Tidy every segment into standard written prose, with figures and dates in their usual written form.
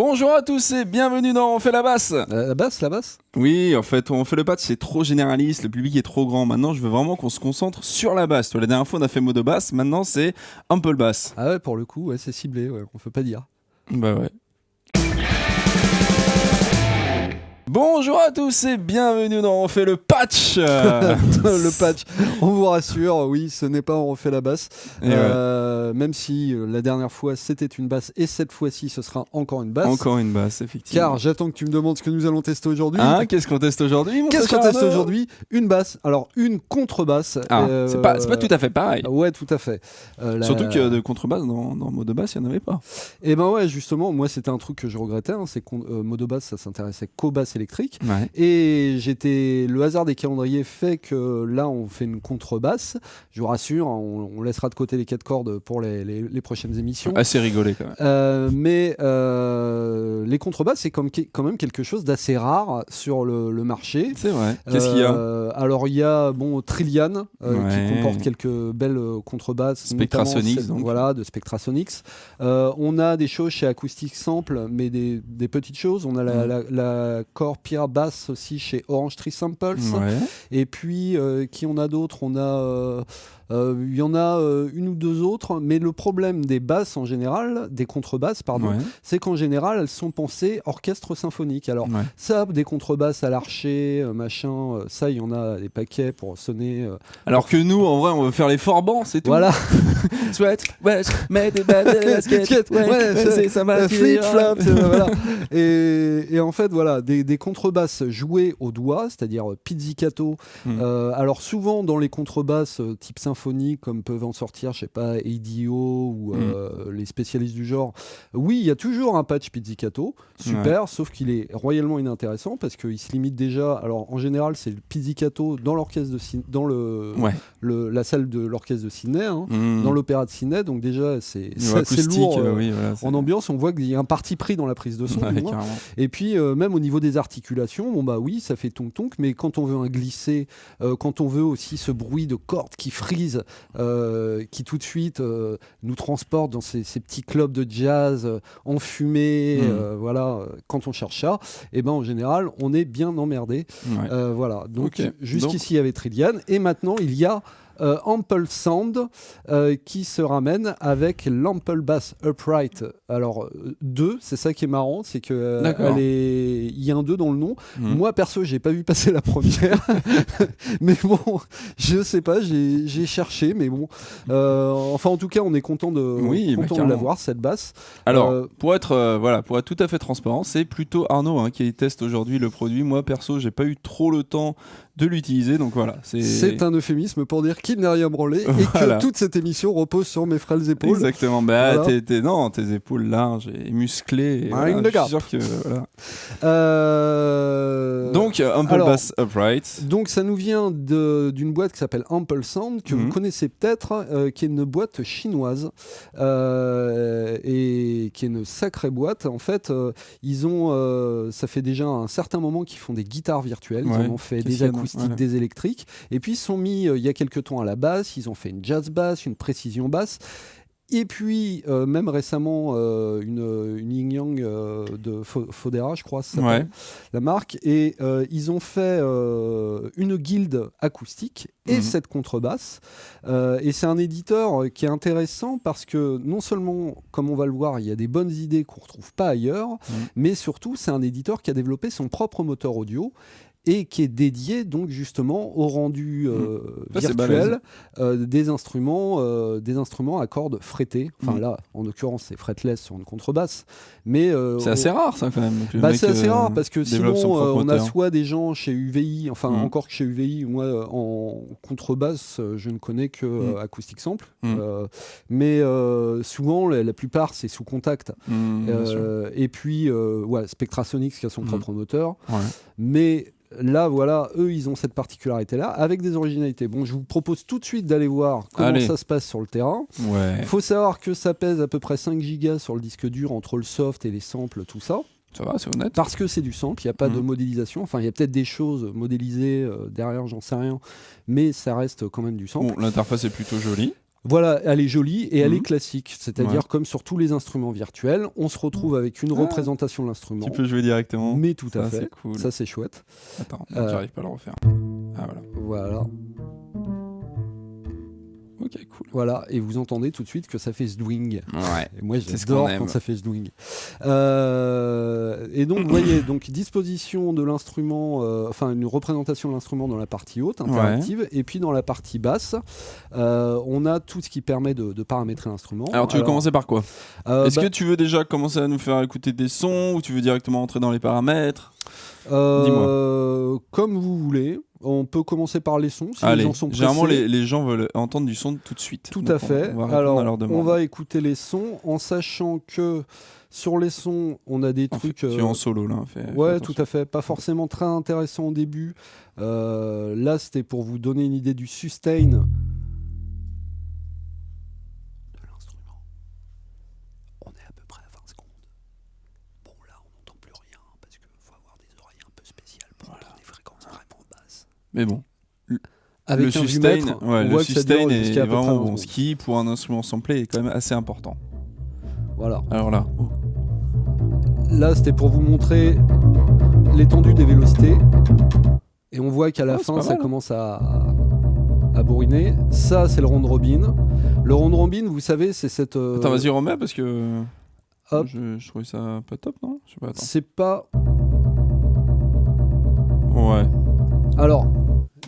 Bonjour à tous et bienvenue dans On fait la basse. La basse. Oui, en fait, On fait le patch, c'est trop généraliste, le public est trop grand. Maintenant, je veux vraiment qu'on se concentre sur la basse. La dernière fois, on a fait modo basse, maintenant, c'est un peu le basse. Ah ouais, pour le coup, ouais, c'est ciblé, ouais, on peut pas dire. Bah ouais. Bonjour à tous et bienvenue dans On fait le patch. Le patch, on vous rassure, oui, ce n'est pas on refait la basse. Même si la dernière fois c'était une basse et cette fois-ci ce sera encore une basse. Encore une basse, effectivement. Car j'attends que tu me demandes ce que nous allons tester aujourd'hui. Ah, qu'est-ce qu'on teste aujourd'hui, mon Qu'est-ce cher qu'on teste Arnaud aujourd'hui? Une basse, alors une contrebasse. Ah, c'est pas tout à fait pareil. Ouais, tout à fait. Surtout que de contrebasse dans modo basse, il n'y en avait pas. Et ben ouais, justement, moi c'était un truc que je regrettais, hein, c'est que modo basse ça s'intéressait qu'aux basses électriques. Ouais. Et le hasard des calendriers fait que là on fait une contrebasse. Je vous rassure, on laissera de côté les 4 cordes pour les prochaines émissions. Assez rigolé quand même. Mais les contrebasses c'est quand même quelque chose d'assez rare sur le marché. C'est vrai. Qu'est-ce qu'il y a? Alors il y a Trillian Ouais. qui comporte quelques belles contrebasses. Spectrasonics, donc. Voilà, de Spectrasonics. On a des choses chez Acoustic Sample, mais des petites choses. On a la Core Pira Bass aussi chez Orange Tree Samples. Ouais. Et puis, qui on a d'autres? On a... il y en a une ou deux autres, mais le problème des basses en général, des contrebasses, pardon, Ouais. c'est qu'en général, elles sont pensées orchestre symphonique. Alors, Ouais. ça, des contrebasses à l'archer, machin, ça, il y en a des paquets pour sonner. Alors que nous, en vrai, on veut faire les forbans, c'est tout. Voilà. Sweat, ouais, mets des baskets, Ouais, ça va. flip-flop, voilà. Et en fait, voilà, des contrebasses jouées au doigt, c'est-à-dire pizzicato. Alors souvent dans les contrebasses type symphonique, comme peuvent en sortir, je sais pas, ADO ou les spécialistes du genre, oui, il y a toujours un patch pizzicato, super, sauf qu'il est royalement inintéressant parce qu'il se limite déjà. Alors en général, c'est le pizzicato dans l'orchestre dans la salle de l'orchestre de Sydney, hein, dans l'opéra de Sydney, donc déjà c'est lourd. Oui, voilà, en ambiance, on voit qu'il y a un parti pris dans la prise de son. Ouais, et puis même au niveau des articulations, oui, ça fait tonk-tonk, mais quand on veut un glissé, quand on veut aussi ce bruit de cordes qui frise, qui tout de suite nous transporte dans ces petits clubs de jazz enfumés, voilà, quand on cherche ça, et ben en général, on est bien emmerdé. Ouais. Voilà, donc Okay. jusqu'ici il y avait Trillian, et maintenant il y a Ample Sound qui se ramène avec l'Ample Bass Upright. Alors 2, c'est ça qui est marrant, c'est que il y a un 2 dans le nom. Moi perso, j'ai pas vu passer la première, mais bon, je sais pas, j'ai cherché, mais bon, enfin en tout cas, on est content de l'avoir cette basse. Alors pour être tout à fait transparent, c'est plutôt Arnaud qui teste aujourd'hui le produit. Moi perso, j'ai pas eu trop le temps de l'utiliser, donc voilà. C'est un euphémisme pour dire qu'il n'a rien branlé et que toute cette émission repose sur mes frêles épaules. Exactement, voilà. tes épaules larges et musclées. Et voilà, je suis sûr que voilà. Donc Ample Bass Upright. Donc ça nous vient d'une boîte qui s'appelle Ample Sound que vous connaissez peut-être, qui est une boîte chinoise et qui est une sacrée boîte. En fait, ils ont, ça fait déjà un certain moment qu'ils font des guitares virtuelles. Ils en ont fait des acoustiques, des électriques, et puis ils se sont mis il y a quelques temps à la basse. Ils ont fait une jazz bass, une précision basse. Et puis, même récemment, une Yin Yang de Fodera, je crois, ça s'appelle, la marque. Et ils ont fait une guilde acoustique et cette contrebasse. Et c'est un éditeur qui est intéressant parce que non seulement, comme on va le voir, il y a des bonnes idées qu'on ne retrouve pas ailleurs, mais surtout, c'est un éditeur qui a développé son propre moteur audio et qui est dédié donc justement au rendu virtuel des instruments à cordes frettées. Enfin là, en l'occurrence, c'est fretless sur une contrebasse. Mais c'est assez rare ça quand même. C'est assez rare parce que sinon on a soit des gens chez UVI, enfin encore que chez UVI, moi en contrebasse, je ne connais que Acoustic Sample. Mais souvent, la plupart, c'est sous contact. Et puis, Spectrasonics qui a son propre moteur. Mais là, voilà, eux, ils ont cette particularité-là, avec des originalités. Bon, je vous propose tout de suite d'aller voir comment ça se passe sur le terrain. Il faut savoir que ça pèse à peu près 5 gigas sur le disque dur, entre le soft et les samples, tout ça. Ça va, c'est honnête. Parce que c'est du sample, il n'y a pas de modélisation. Enfin, il y a peut-être des choses modélisées derrière, j'en sais rien. Mais ça reste quand même du sample. Bon, l'interface est plutôt jolie. Voilà, elle est jolie et elle est classique, c'est-à-dire comme sur tous les instruments virtuels, on se retrouve avec une représentation de l'instrument. Tu peux jouer directement. Mais tout à fait, cool. ça c'est chouette. Attends, j'arrive pas à le refaire. Ah voilà. Ok, cool. Voilà, et vous entendez tout de suite que ça fait zdwing. Ouais. Et moi, j'adore quand ça fait zdwing. Et donc, vous voyez, donc disposition de l'instrument, enfin une représentation de l'instrument dans la partie haute, interactive, et puis dans la partie basse, on a tout ce qui permet de paramétrer l'instrument. Alors, tu veux commencer par quoi? Est-ce que tu veux déjà commencer à nous faire écouter des sons, ou tu veux directement entrer dans les paramètres? Dis-moi. Comme vous voulez. On peut commencer par les sons, si les gens sont pressés. Généralement, les gens veulent entendre du son tout de suite. Tout à fait. On va écouter les sons en sachant que sur les sons, on a des trucs... Tu es en solo, là. Ouais, tout à fait. Pas forcément très intéressant au début. Là, c'était pour vous donner une idée du sustain de l'instrument. On est à peu près à 20 secondes. Bon, là, on n'entend plus rien parce qu'il faut avoir des oreilles un peu spéciales pour entendre des fréquences vraiment basses. Mais bon, avec le sustain, est vraiment bon. Ce qui, pour un instrument samplé, est quand même assez important. Voilà. Alors là, là, c'était pour vous montrer l'étendue des vélocités. Et on voit qu'à la fin, ça commence à bourriner. Ça, c'est le round robin. Le round robin, vous savez, c'est cette... Attends, vas-y, remets, parce que je trouvais ça pas top, non? Je sais pas, attends. C'est pas... Ouais. Alors...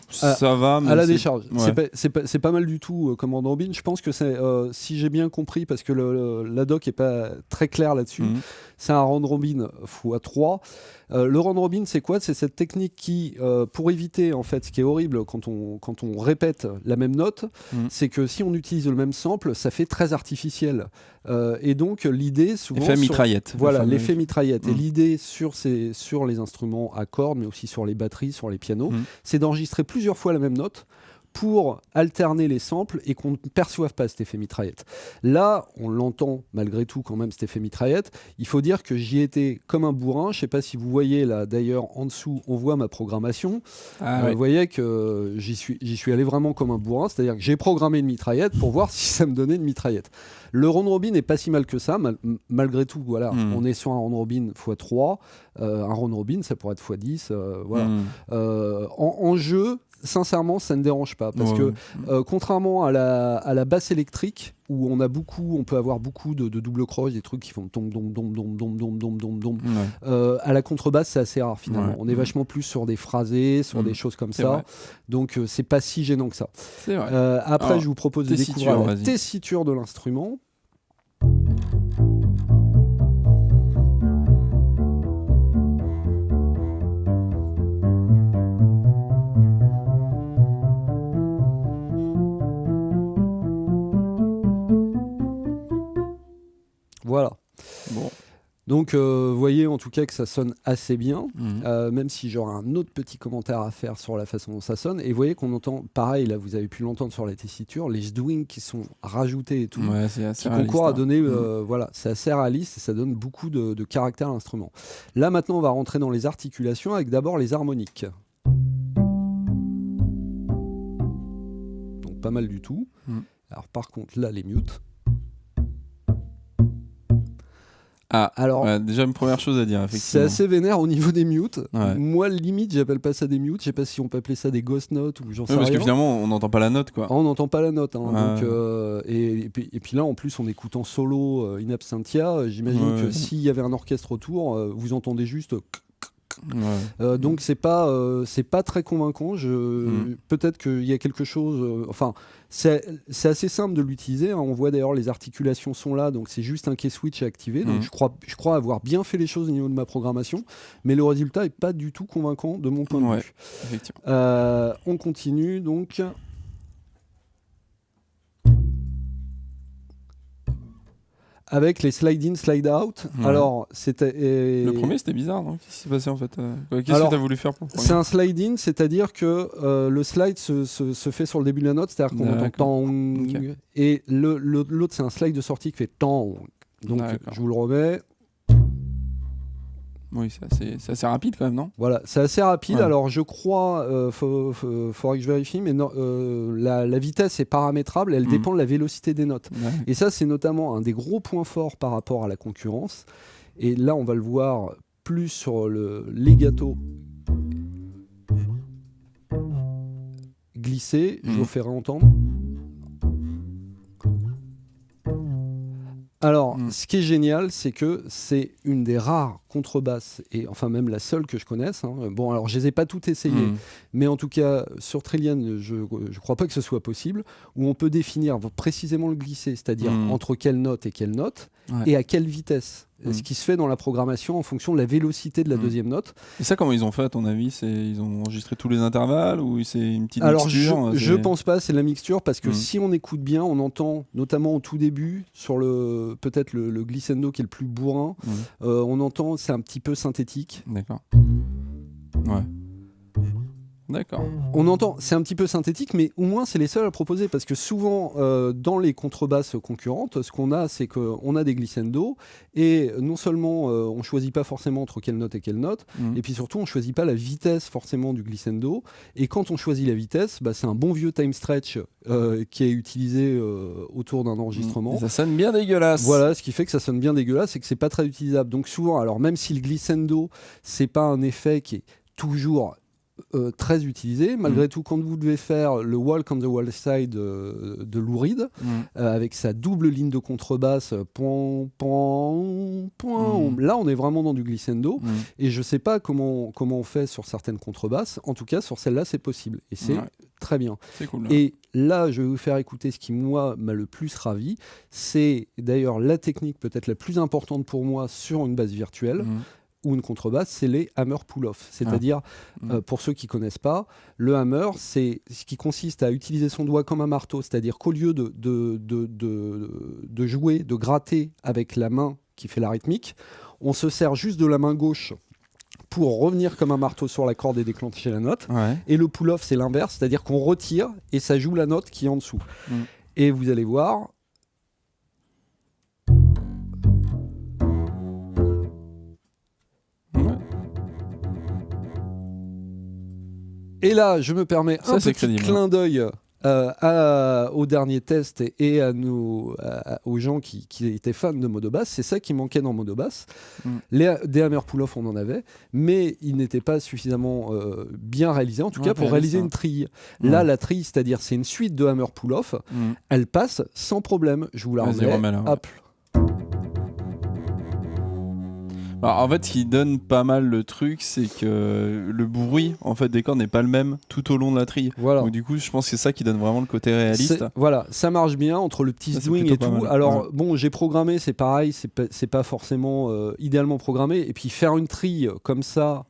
ça va, mais à la décharge. Ouais. C'est pas mal du tout comme round robin. Je pense que c'est, si j'ai bien compris, parce que la doc est pas très claire là-dessus, c'est un round robin x3. Le round robin, c'est quoi? C'est cette technique qui, pour éviter, en fait, ce qui est horrible quand on répète la même note, c'est que si on utilise le même sample, ça fait très artificiel. Et donc, l'idée, souvent... L'effet mitraillette. Voilà, l'effet mitraillette. Et l'idée sur les instruments à cordes, mais aussi sur les batteries, sur les pianos, c'est d'enregistrer plusieurs fois la même note pour alterner les samples et qu'on ne perçoive pas cet effet mitraillette. Là, on l'entend malgré tout quand même, cet effet mitraillette. Il faut dire que j'y étais comme un bourrin. Je ne sais pas si vous voyez là, d'ailleurs, en dessous, on voit ma programmation. Vous voyez que j'y suis allé vraiment comme un bourrin, c'est-à-dire que j'ai programmé une mitraillette pour voir si ça me donnait une mitraillette. Le round robin n'est pas si mal que ça, malgré tout. Voilà, on est sur un round robin x3. Un round robin, ça pourrait être x10. Voilà. En jeu, sincèrement, ça ne dérange pas parce que contrairement à la basse électrique où on peut avoir beaucoup de double croche, des trucs qui font dom dom dom dom dom dom dom dom dom. À la contrebasse, c'est assez rare finalement. On est vachement plus sur des phrasés, sur des choses comme ça. Vrai. Donc c'est pas si gênant que ça. C'est vrai. Après, alors, je vous propose de découvrir la tessiture de l'instrument. Voilà. Bon. Donc, vous voyez en tout cas que ça sonne assez bien, même si j'aurais un autre petit commentaire à faire sur la façon dont ça sonne. Et vous voyez qu'on entend, pareil, là vous avez pu l'entendre sur la tessiture, les zdwings qui sont rajoutés et tout, c'est assez qui concourent à donner, voilà, c'est assez réaliste et ça donne beaucoup de caractère à l'instrument. Là maintenant, on va rentrer dans les articulations avec d'abord les harmoniques. Donc pas mal du tout. Alors par contre, là les mutes. Alors, déjà une première chose à dire, effectivement. C'est assez vénère au niveau des mutes. Moi, limite, j'appelle pas ça des mutes. Je sais pas si on peut appeler ça des ghost notes ou j'en sais rien. Parce que finalement, on n'entend pas la note, quoi. On n'entend pas la note. Donc, et puis là, en plus, en écoutant solo In Absentia, j'imagine que s'il y avait un orchestre autour, vous entendez juste... donc c'est pas très convaincant. Peut-être qu'il y a quelque chose. Enfin, c'est assez simple de l'utiliser. On voit d'ailleurs les articulations sont là, donc c'est juste un key switch à activer. Donc je crois avoir bien fait les choses au niveau de ma programmation, mais le résultat est pas du tout convaincant de mon point de vue. Effectivement. On continue donc. Avec les slide-in, slide-out. Alors, c'était... Le premier, c'était bizarre, non? Qu'est-ce qui s'est passé, en fait? Qu'est-ce que tu as voulu faire pour le premier? C'est un slide-in, c'est-à-dire que le slide se fait sur le début de la note, c'est-à-dire qu'on entend tang, et l'autre, c'est un slide de sortie qui fait tang. Donc, je vous le remets. Oui, c'est assez rapide quand même, non? Voilà, c'est assez rapide. Ouais. Alors, je crois, faudrait que je vérifie, mais non, la vitesse est paramétrable, elle dépend de la vélocité des notes. Ouais. Et ça, c'est notamment un des gros points forts par rapport à la concurrence. Et là, on va le voir plus sur le legato glissé. Je vous ferai entendre. Alors, ce qui est génial, c'est que c'est une des rares contrebasses, et enfin même la seule que je connaisse. Hein. Bon, alors je les ai pas toutes essayées, mais en tout cas, sur Trillian, je crois pas que ce soit possible, où on peut définir précisément le glissé, c'est-à-dire entre quelle note et quelle note, et à quelle vitesse. Ce qui se fait dans la programmation en fonction de la vélocité de la deuxième note. Et ça, comment ils ont fait à ton avis? Ils ont enregistré tous les intervalles ou c'est une petite mixture? Alors je pense pas, c'est la mixture, parce que si on écoute bien, on entend notamment au tout début, sur peut-être le glissando qui est le plus bourrin, on entend, c'est un petit peu synthétique. D'accord. Ouais. D'accord. On entend, c'est un petit peu synthétique, mais au moins c'est les seuls à proposer, parce que souvent dans les contrebasses concurrentes, ce qu'on a, c'est qu'on a des glissando, et non seulement on choisit pas forcément entre quelle note et quelle note, et puis surtout on choisit pas la vitesse forcément du glissando, et quand on choisit la vitesse, c'est un bon vieux time stretch qui est utilisé autour d'un enregistrement. Et ça sonne bien dégueulasse. Voilà, ce qui fait que ça sonne bien dégueulasse, et que c'est pas très utilisable. Donc souvent, alors même si le glissando, c'est pas un effet qui est toujours très utilisé. Malgré tout, quand vous devez faire le Walk on the Wall Side de Lou Reed, avec sa double ligne de contrebasse, point, là on est vraiment dans du glissando, et je sais pas comment on fait sur certaines contrebasses. En tout cas, sur celle-là, c'est possible, et c'est très bien. C'est cool, et là, je vais vous faire écouter ce qui, moi, m'a le plus ravi. C'est d'ailleurs la technique peut-être la plus importante pour moi sur une basse virtuelle, ou une contrebasse, c'est les hammer pull-off. C'est-à-dire, pour ceux qui ne connaissent pas, le hammer, c'est ce qui consiste à utiliser son doigt comme un marteau. C'est-à-dire qu'au lieu de jouer, de gratter avec la main qui fait la rythmique, on se sert juste de la main gauche pour revenir comme un marteau sur la corde et déclencher la note. Ouais. Et le pull-off, c'est l'inverse, c'est-à-dire qu'on retire et ça joue la note qui est en dessous. Et vous allez voir... Et là, je me permets un petit clin d'œil au dernier test et aux gens qui étaient fans de Modobass. C'est ça qui manquait dans Modobass. Des hammer pull-off, on en avait, mais ils n'étaient pas suffisamment bien réalisés, en tout cas pour réaliser une trille. Là, la trille, c'est-à-dire c'est une suite de hammer pull-off, elle passe sans problème. Je vous la remets. Hop. Alors, en fait, ce qui donne pas mal le truc, c'est que le bruit en fait, des cordes n'est pas le même tout au long de la trille. Voilà. Donc, du coup, je pense que c'est ça qui donne vraiment le côté réaliste. Voilà, ça marche bien entre le petit swing et tout. Alors, bon, j'ai programmé, c'est pareil, c'est pas forcément idéalement programmé. Et puis, faire une trille comme ça,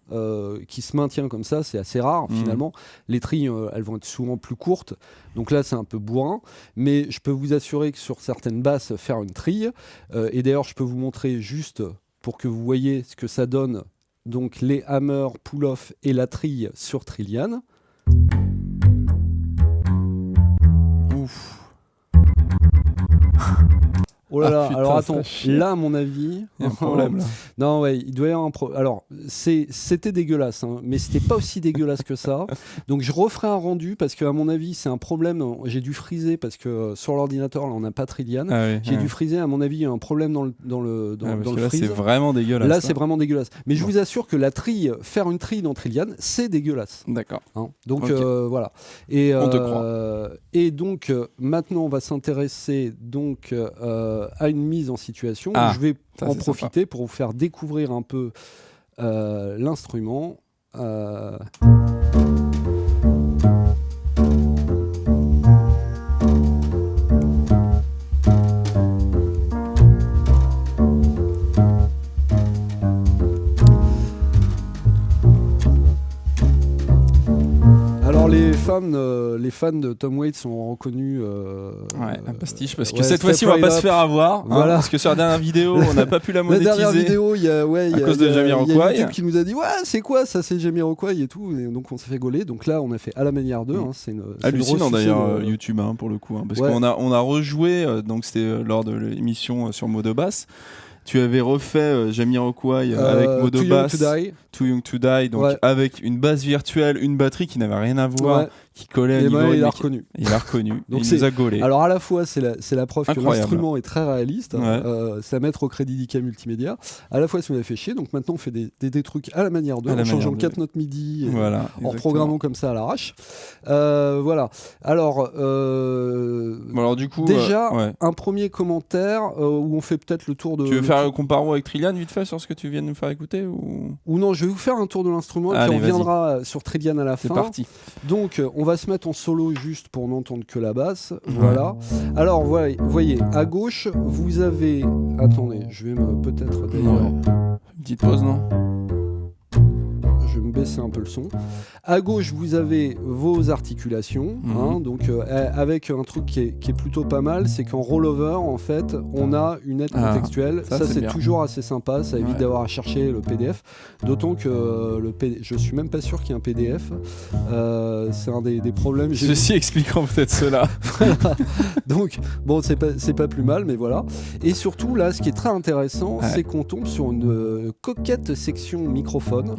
qui se maintient comme ça, c'est assez rare finalement. Les trilles, elles vont être souvent plus courtes. Donc là, c'est un peu bourrin. Mais je peux vous assurer que sur certaines basses, faire une trille, et d'ailleurs, je peux vous montrer juste... pour que vous voyez ce que ça donne, donc les hammers, pull-off et la trille sur Trillian. Ouf. Oh là là, alors attends, là à mon avis... Il y a un problème là. Non, ouais, il doit y avoir un problème. Alors, c'était dégueulasse, hein, mais c'était pas aussi dégueulasse que ça. Donc je referai un rendu, parce qu'à mon avis, c'est un problème. J'ai dû freezer, parce que sur l'ordinateur, là, on n'a pas Trillian. J'ai dû freezer, à mon avis, il y a un problème dans le là, freeze. C'est vraiment dégueulasse. Là, c'est vraiment dégueulasse. Mais je vous assure que faire une trille dans Trillian, c'est dégueulasse. D'accord. Hein, donc voilà. Et, on te croit. Et donc, maintenant, on va s'intéresser donc... à une mise en situation où je vais en profiter pour vous faire découvrir un peu l'instrument. Alors les fans de Tom Waits ont reconnu un pastiche, parce que cette fois-ci on va pas se faire avoir, voilà. Parce que sur la dernière vidéo on n'a pas pu la monétiser. La dernière vidéo, il y a Jamiroquai. YouTube qui nous a dit c'est quoi ça, c'est Jamiroquai et tout, et donc on s'est fait gauler. Donc là on a fait à la manière 2. C'est hallucinant d'ailleurs YouTube pour le coup, parce qu'on a rejoué, donc c'était lors de l'émission sur Modobass. Tu avais refait Jamiroquai avec modo basse. Too Young to Die, donc avec une basse virtuelle, une batterie qui n'avait rien à voir, qui collait à niveau. Il l'a reconnu. Il l'a reconnu. Donc il nous a gaulé. Alors à la fois, c'est la preuve que l'instrument est très réaliste. C'est à mettre au crédit d'IK Multimédia. À la fois, ça nous a fait chier. Donc maintenant, on fait des trucs à la manière d'eux, en changeant 4 notes MIDI, en programmant comme ça à l'arrache. Voilà. Alors du coup, déjà, un premier commentaire où on fait peut-être le tour de... Tu veux faire le comparo avec Trillian vite fait sur ce que tu viens de nous faire écouter ou non, je vais vous faire un tour de l'instrument et puis on reviendra sur Trillian à la fin. C'est parti. Donc, on va se mettre en solo juste pour n'entendre que la basse. Voilà. Alors, voyez, à gauche, vous avez... Attendez, je vais peut-être d'ailleurs... Une petite pause, non ? Je vais me baisser un peu le son. À gauche, vous avez vos articulations, donc avec un truc qui est plutôt pas mal, c'est qu'en rollover, en fait, on a une aide contextuelle. Ça c'est toujours assez sympa, ça évite d'avoir à chercher le PDF. D'autant que je suis même pas sûr qu'il y ait un PDF. C'est un des problèmes. Ceci expliquant peut-être cela. Voilà. Donc, bon, c'est pas plus mal, mais voilà. Et surtout, là, ce qui est très intéressant, c'est qu'on tombe sur une coquette section microphone.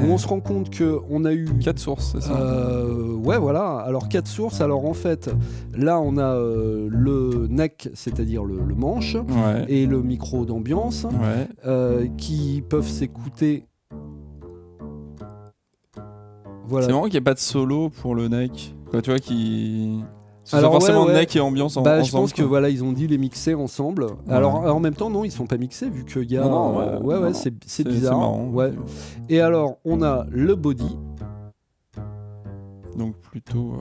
Où on se rend compte qu'on a eu 4 sources, c'est ça voilà. Alors 4 sources. Alors en fait, là on a le neck, c'est-à-dire le manche, et le micro d'ambiance, qui peuvent s'écouter. Voilà. C'est marrant qu'il n'y ait pas de solo pour le neck. Quoi, tu vois qui... Alors forcément neck et ambiance ensemble. Je pense que ils ont dit les mixer ensemble. Alors en même temps non, ils sont pas mixés vu qu'il y a c'est bizarre. C'est marrant. Et alors on a le body. Donc plutôt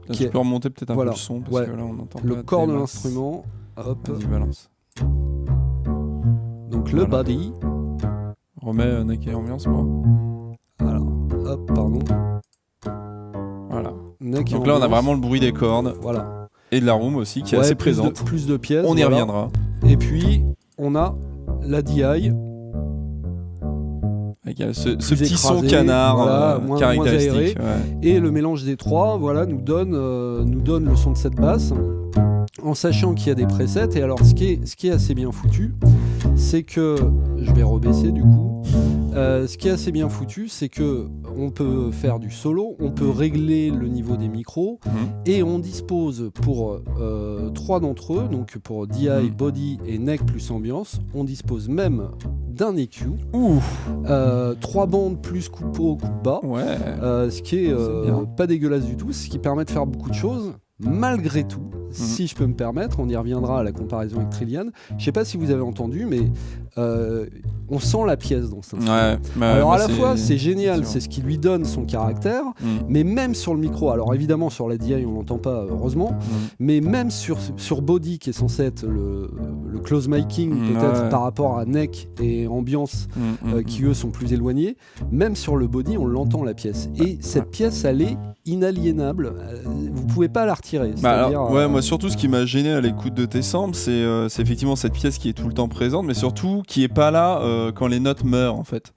tu peux remonter peut-être un peu le son parce que là on entend le corps de l'instrument. Hop. Vas-y, balance. Donc le body. Remets neck et ambiance moi. Alors hop, pardon. Voilà. Donc là, on a vraiment le bruit des cordes. Voilà. Et de la room aussi qui est assez présente. Plus de pièces. On y reviendra. Et puis, on a la DI. Avec ce petit écrasé, son canard caractéristique. Moins aéré. Et le mélange des trois nous donne le son de cette basse. En sachant qu'il y a des presets. Et alors, ce qui est assez bien foutu, c'est que... Je vais rebaisser du coup. Ce qui est assez bien foutu, c'est que on peut faire du solo, on peut régler le niveau des micros, et on dispose pour 3 d'entre eux, donc pour DI, body et neck plus ambiance, on dispose même d'un EQ, 3 bandes plus coupe haut, coupe bas, ce qui est pas dégueulasse du tout, ce qui permet de faire beaucoup de choses. Malgré tout, si je peux me permettre, on y reviendra à la comparaison avec Trillian. Je sais pas si vous avez entendu, mais on sent la pièce dans cet instrument. Alors à la fois, c'est génial, c'est ce qui lui donne son caractère, mais même sur le micro, alors évidemment sur la DI on l'entend pas, heureusement, mais même sur Body qui est censé être le close miking peut-être par rapport à neck et ambiance qui eux sont plus éloignés, même sur le Body on l'entend la pièce. Et cette pièce elle est inaliénable, vous pouvez pas la retirer. Moi surtout ce qui m'a gêné à l'écoute de tes samples, c'est effectivement cette pièce qui est tout le temps présente, mais surtout qui est pas là quand les notes meurent en fait.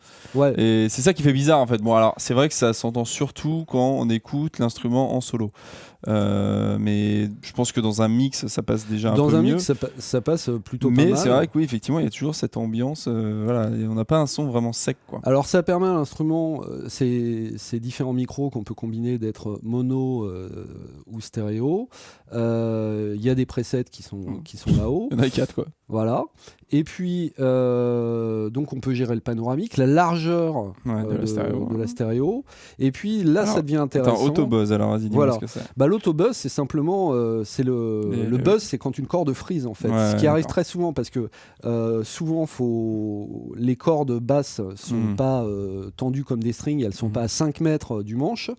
Et c'est ça qui fait bizarre en fait. Bon alors c'est vrai que ça s'entend surtout quand on écoute l'instrument en solo. Mais je pense que dans un mix ça passe déjà un peu mieux. Dans un mix ça passe plutôt pas mal. Mais c'est vrai que oui effectivement il y a toujours cette ambiance, et on n'a pas un son vraiment sec quoi. Alors ça permet à l'instrument, ces différents micros qu'on peut combiner d'être mono ou stéréo. Il y a des presets qui sont là-haut. Il y en a 4 quoi. Voilà. Et puis donc on peut gérer le panoramique, la largeur de la stéréo. Et puis là ça devient intéressant. Attends, autobuzz alors vas-y dis-moi ce que c'est. L'autobuzz c'est simplement le buzz, c'est quand une corde frise en fait. Ce qui arrive très souvent parce que souvent les cordes basses sont pas tendues comme des strings, elles sont pas à 5 mètres du manche.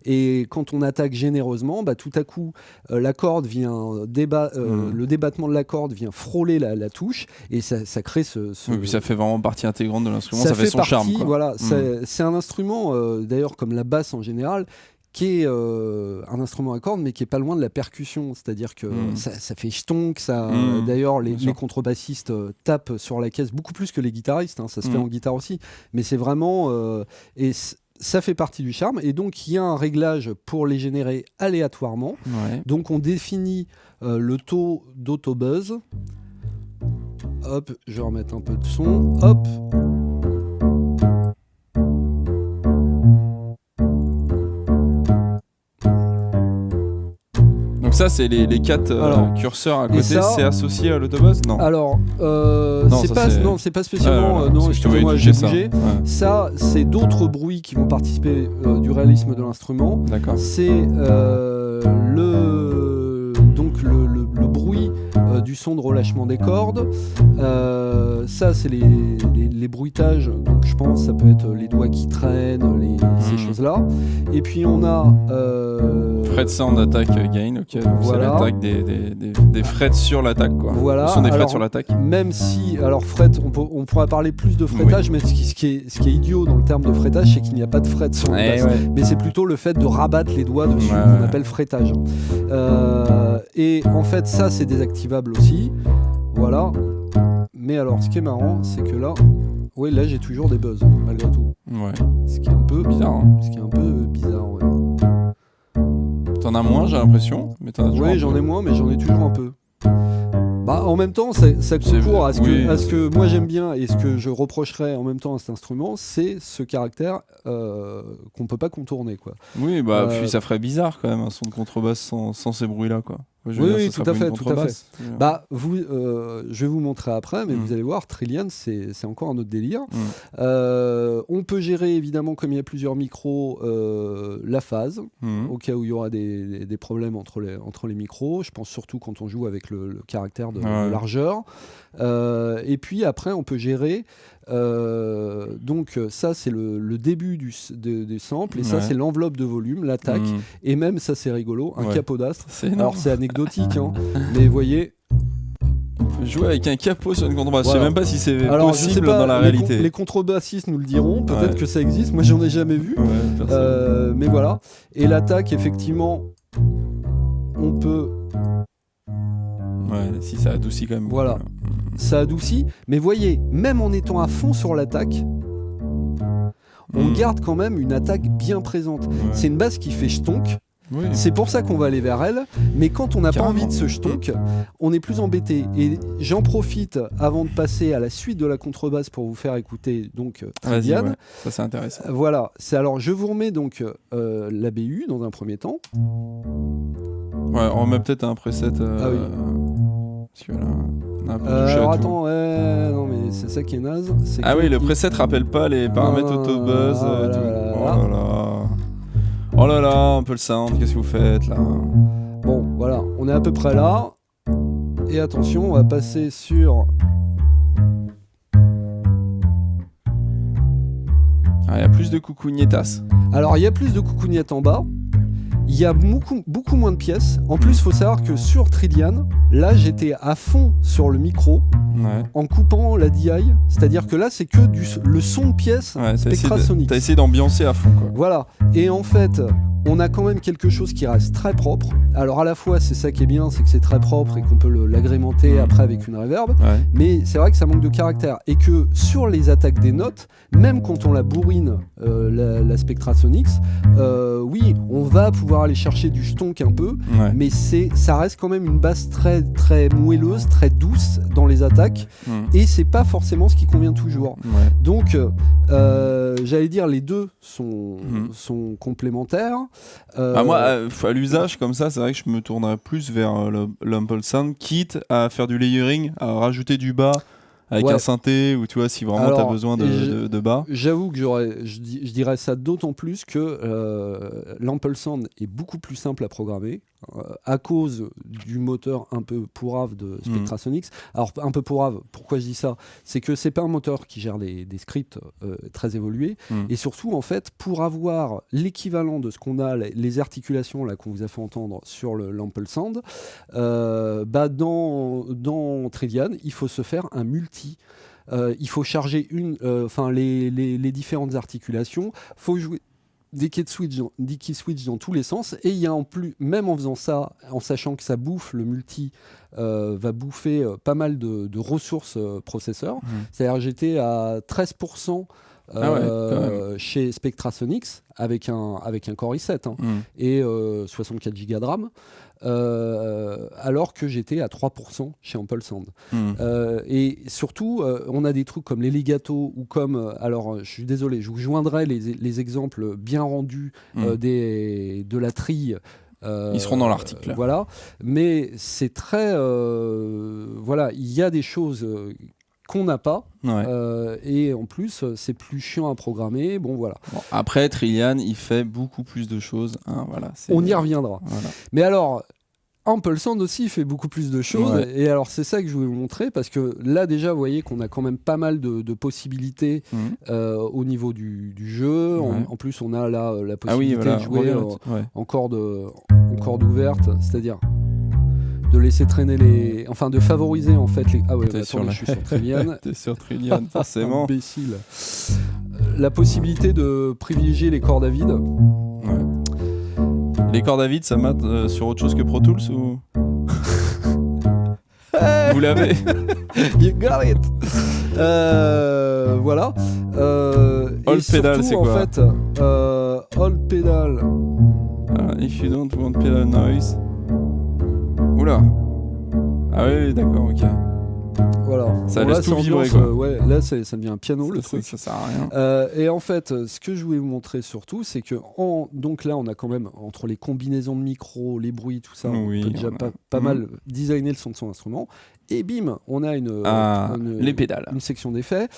Et quand on attaque généreusement, tout à coup la corde vient le débattement de la corde vient frôler la touche et ça crée puis ça fait vraiment partie intégrante de l'instrument, ça fait son charme quoi. Voilà, c'est un instrument d'ailleurs comme la basse en général qui est un instrument à cordes mais qui est pas loin de la percussion, c'est-à-dire que ça fait chtonk, d'ailleurs les contrebassistes tapent sur la caisse beaucoup plus que les guitaristes, ça se fait en guitare aussi, mais c'est vraiment ça fait partie du charme. Et donc il y a un réglage pour les générer aléatoirement. Donc on définit le taux d'autobuzz Hop, je vais remettre un peu de son. Hop. Donc ça, c'est les 4 curseurs à côté, c'est associé à l'autobus? Non. Alors, c'est pas spécialement... non, excusez-moi, j'ai bougé. Ça, c'est d'autres bruits qui vont participer du réalisme de l'instrument. D'accord. C'est le bruit du son de relâchement des cordes. Ça, c'est les bruitages. Donc, je pense ça peut être les doigts qui traînent, ces choses-là. Et puis, on a... Fret sound attack gain, ok. Donc voilà. C'est l'attaque des frets sur l'attaque, quoi. Voilà. Ce sont des frets sur l'attaque. Même si, alors fret, on pourra parler plus de fretage, mais ce qui est idiot dans le terme de fretage, c'est qu'il n'y a pas de fret sur le basse. Mais c'est plutôt le fait de rabattre les doigts dessus qu'on appelle fretage. Et en fait, ça, c'est désactivable aussi. Voilà. Mais alors, ce qui est marrant, c'est que là, là, j'ai toujours des buzz, malgré tout. Ouais. Ce qui est un peu bizarre. Ce qui est un peu bizarre, ouais. T'en as moins, j'ai l'impression, mais t'en as toujours. Oui, j'en ai moins, mais j'en ai toujours un peu. Bah, en même temps, ça concourt à ce que moi j'aime bien et ce que je reprocherais en même temps à cet instrument, c'est ce caractère qu'on peut pas contourner, quoi. Oui, puis ça ferait bizarre quand même un son de contrebasse sans ces bruits-là, quoi. Oui, tout à fait. Bah, je vais vous montrer après, mais vous allez voir, Trillian, c'est encore un autre délire. On peut gérer, évidemment, comme il y a plusieurs micros, la phase, au cas où il y aura des problèmes entre les micros. Je pense surtout quand on joue avec le caractère de largeur. Et puis après, on peut gérer... donc ça c'est le début des samples et ça c'est l'enveloppe de volume, l'attaque et même ça c'est rigolo, un capot d'astre. Alors c'est anecdotique hein, mais vous voyez, on peut jouer avec un capot sur une contrebasse. Je sais même pas si c'est possible dans la réalité. Les contrebassistes nous le diront, peut-être que ça existe, moi j'en ai jamais vu, mais voilà. Et l'attaque, effectivement, on peut... si ça adoucit quand même. Voilà. Ça adoucit, mais voyez, même en étant à fond sur l'attaque, on garde quand même une attaque bien présente. C'est une basse qui fait ch'tonk. C'est pour ça qu'on va aller vers elle, mais quand on n'a pas envie de ce ch'tonk, on est plus embêté. Et j'en profite avant de passer à la suite de la contrebasse pour vous faire écouter donc Trillian. Ça c'est intéressant. Voilà, alors je vous remets donc la BU dans un premier temps. On met peut-être un preset. Parce que là, on a un peu touché alors à attends, non mais c'est ça qui est naze. Le preset rappelle pas les paramètres autobuzz. Oh là là, un peu le sound, qu'est-ce que vous faites là? Bon, voilà, on est à peu près là. Et attention, on va passer sur... Il y a plus de coucougnetas. Alors, il y a plus de coucougnettes en bas. Il y a beaucoup moins de pièces. En plus, il faut savoir que sur Trillian, là, j'étais à fond sur le micro en coupant la DI. C'est-à-dire que là, c'est que le son de pièce Spectrasonics. T'as essayé d'ambiancer à fond, quoi. Voilà. Et en fait, on a quand même quelque chose qui reste très propre. Alors, à la fois, c'est ça qui est bien, c'est que c'est très propre et qu'on peut l'agrémenter après avec une reverb. Mais c'est vrai que ça manque de caractère. Et que sur les attaques des notes, même quand on la bourrine, la Spectrasonics, oui, on va pouvoir aller chercher du stonk un peu, mais ça reste quand même une basse très, très moelleuse, très douce dans les attaques, et c'est pas forcément ce qui convient toujours. Donc, j'allais dire, les deux sont complémentaires. Moi, à l'usage comme ça, c'est vrai que je me tournerais plus vers l'Ample Sound, quitte à faire du layering, à rajouter du bas avec un synthé, ou tu vois, si vraiment tu as besoin de bas. J'avoue que je dirais ça d'autant plus que l'Ample Sound est beaucoup plus simple à programmer à cause du moteur un peu pourrave de Spectrasonics. Alors, un peu pourrave, pourquoi je dis ça? C'est que c'est pas un moteur qui gère des scripts très évolués. Et surtout, en fait, pour avoir l'équivalent de ce qu'on a, les articulations là qu'on vous a fait entendre sur l'Ample Sound, dans Trillian, il faut se faire un multi. Il faut charger les différentes articulations. Il faut jouer des key switch dans tous les sens, et il y a en plus, même en faisant ça, en sachant que ça bouffe, le multi va bouffer pas mal de ressources processeurs. C'est-à-dire j'étais à 13% chez Spectrasonics avec un Core i7 et 64 Go de RAM. Alors que j'étais à 3% chez Ampersand. Et surtout, on a des trucs comme les Legato ou comme... alors, je suis désolé, je vous joindrai les exemples bien rendus de la trille. Ils seront dans l'article. Voilà. Mais c'est très... voilà, il y a des choses... qu'on n'a pas, et en plus c'est plus chiant à programmer. Bon voilà. Bon, après Trillian, il fait beaucoup plus de choses. Voilà, on y reviendra. Voilà. Mais alors, Ampersand aussi fait beaucoup plus de choses. Et alors c'est ça que je voulais vous montrer, parce que là déjà vous voyez qu'on a quand même pas mal de possibilités au niveau du jeu. En plus on a là la possibilité de jouer en corde ouverte, c'est-à-dire de laisser traîner les... Enfin, de favoriser, en fait, les... Ah ouais, je suis sur Trillian. T'es sur Trillian, forcément. Imbécile. La possibilité de privilégier les cordes à vide. Les cordes à vide, ça mate sur autre chose que Pro Tools ou... Vous l'avez. You got it. Voilà. All pedal, c'est quoi en fait, all pedal. If you don't want pedal noise... Oula. Ah oui, d'accord, ok. Voilà. Ça laisse tout vibrer, quoi. Ouais, là, ça devient un piano, le truc. Ça sert à rien. Et en fait, ce que je voulais vous montrer surtout, c'est que donc là, on a quand même, entre les combinaisons de micros, les bruits, tout ça, on peut déjà pas mal designer le son de son instrument. Et bim, on a les pédales. Une section d'effets.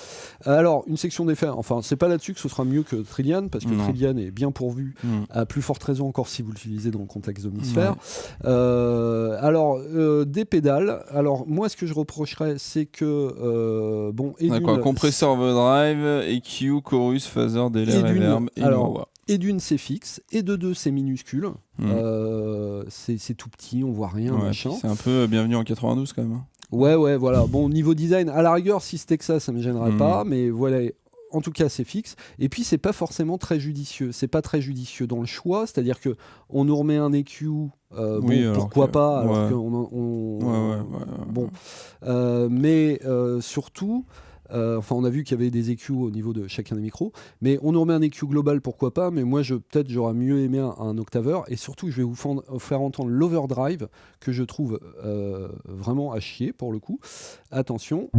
Alors, une section d'effets, enfin, c'est pas là-dessus que ce sera mieux que Trillian, parce que Trillian est bien pourvu, à plus forte raison encore si vous l'utilisez dans le contexte d'Omnisphere. Alors, des pédales. Alors, moi, ce que je reprocherais, c'est que... compresseur, overdrive, EQ, chorus, phaser, délai, reverb et Wah-wah. Et d'une, c'est fixe, et de deux, c'est minuscule. C'est tout petit, on voit rien, machin. C'est un peu bienvenue en 92 quand même. Ouais, voilà. Bon, niveau design, à la rigueur, si c'était que ça me gênerait pas, mais voilà. En tout cas, c'est fixe. Et puis, c'est pas forcément très judicieux. C'est pas très judicieux dans le choix, c'est-à-dire que on nous remet un EQ. Pourquoi pas alors mais surtout. On a vu qu'il y avait des EQ au niveau de chacun des micros, mais on nous remet un EQ global, pourquoi pas, mais moi peut-être j'aurais mieux aimé un octaveur, et surtout je vais vous faire entendre l'overdrive que je trouve vraiment à chier pour le coup. Attention.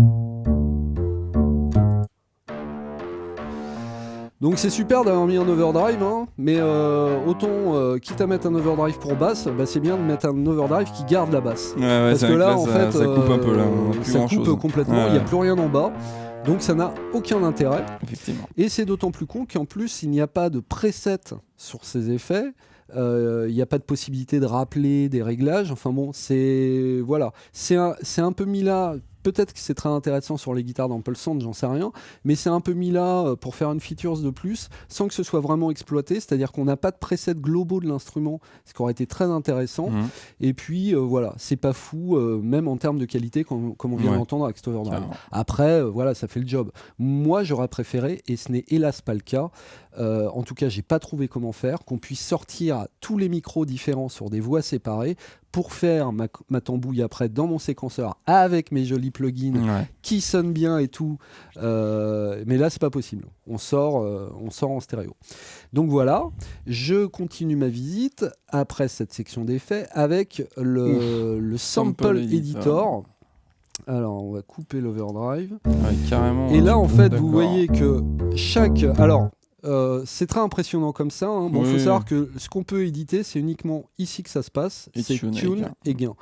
Donc c'est super d'avoir mis un overdrive, mais autant, quitte à mettre un overdrive pour basse, c'est bien de mettre un overdrive qui garde la basse. Parce que là, en fait, ça coupe un peu là. Ça coupe complètement, il n'y a plus rien en bas. Donc ça n'a aucun intérêt. Effectivement. Et c'est d'autant plus con qu'en plus, il n'y a pas de preset sur ces effets. Il n'y a pas de possibilité de rappeler des réglages. Enfin bon, c'est un peu mis là. Peut-être que c'est très intéressant sur les guitares d'Ampersand, j'en sais rien, mais c'est un peu mis là pour faire une feature de plus, sans que ce soit vraiment exploité, c'est-à-dire qu'on n'a pas de presets globaux de l'instrument, ce qui aurait été très intéressant. Et puis voilà, c'est pas fou, même en termes de qualité, comme on vient d'entendre avec cet overdrive. Après, voilà, ça fait le job. Moi, j'aurais préféré, et ce n'est hélas pas le cas, en tout cas, j'ai pas trouvé comment faire, qu'on puisse sortir tous les micros différents sur des voix séparées pour faire ma tambouille après dans mon séquenceur avec mes jolis plugins qui sonnent bien et tout. Mais là, c'est pas possible. On sort en stéréo. Donc voilà, je continue ma visite après cette section d'effets avec le Sample Editor. Alors, on va couper l'overdrive. Carrément. Et là, en fait, vous voyez que chaque... Alors, c'est très impressionnant comme ça. Bon, faut savoir que ce qu'on peut éditer, c'est uniquement ici que ça se passe. C'est tune et gain.